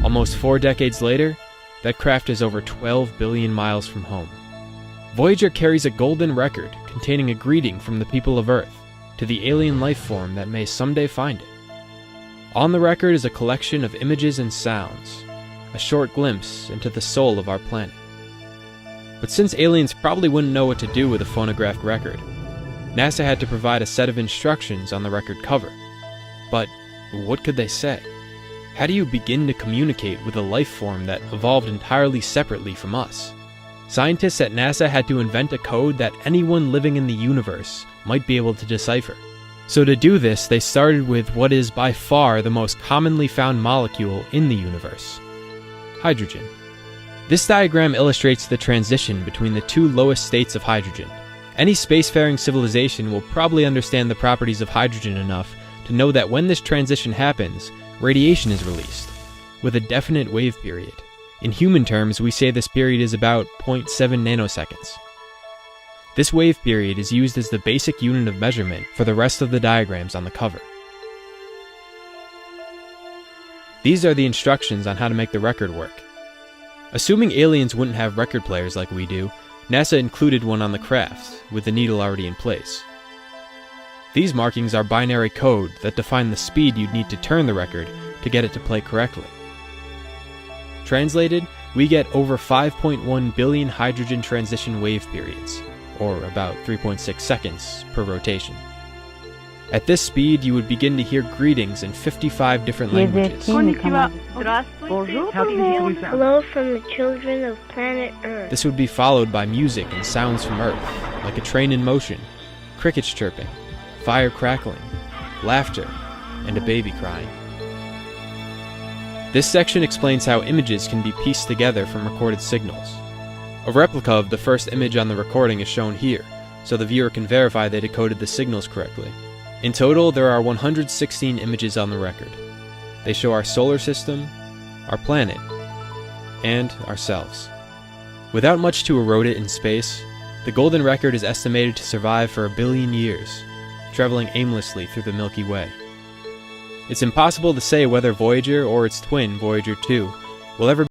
Almost 4 decades later, that craft is over 12 billion miles from home. Voyager carries a golden record containing a greeting from the people of Earth to the alien life form that may someday find it. On the record is a collection of images and sounds, a short glimpse into the soul of our planet. But since aliens probably wouldn't know what to do with a phonographed record, NASA had to provide a set of instructions on the record cover. But what could they say? How do you begin to communicate with a life form that evolved entirely separately from us? Scientists at NASA had to invent a code that anyone living in the universe might be able to decipher. So to do this, they started with what is by far the most commonly found molecule in the universe: hydrogen. This diagram illustrates the transition between the two lowest states of hydrogen. Any spacefaring civilization will probably understand the properties of hydrogen enough to know that when this transition happens, radiation is released, with a definite wave period. In human terms, we say this period is about 0.7 nanoseconds. This wave period is used as the basic unit of measurement for the rest of the diagrams on the cover. These are the instructions on how to make the record work. Assuming aliens wouldn't have record players like we do, NASA included one on the craft, with the needle already in place. These markings are binary code that define the speed you'd need to turn the record to get it to play correctly. Translated, we get over 5.1 billion hydrogen transition wave periods, or about 3.6 seconds per rotation. At this speed, you would begin to hear greetings in 55 different languages. Hello from the children of planet Earth. This would be followed by music and sounds from Earth, like a train in motion, crickets chirping, fire crackling, laughter, and a baby crying. This section explains how images can be pieced together from recorded signals. A replica of the first image on the recording is shown here, so the viewer can verify they decoded the signals correctly. In total, there are 116 images on the record. They show our solar system, our planet, and ourselves. Without much to erode it in space, the golden record is estimated to survive for 1 billion years, traveling aimlessly through the Milky Way. It's impossible to say whether Voyager or its twin, Voyager 2, will ever